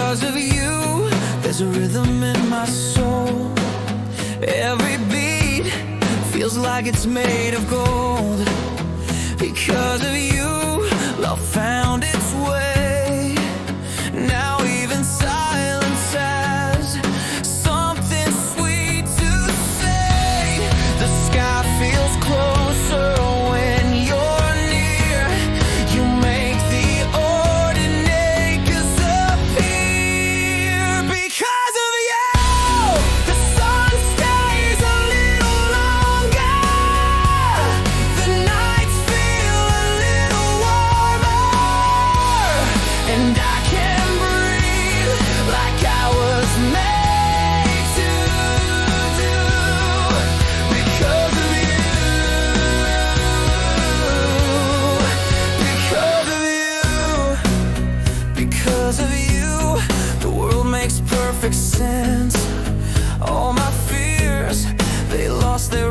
Because of you, there's a rhythm in my soul. Every beat feels like it's made of gold. Because of you, love found its way. Now even silence has something sweet to say. The sky feels closer when you're near. You make the ordinary disappear. Because of you, the sun stays a little longer. The nights feel a little warmer. And I can breathe like I was made to do. Because of you. Because of you, the world makes perfect sense. All my fears, they lost their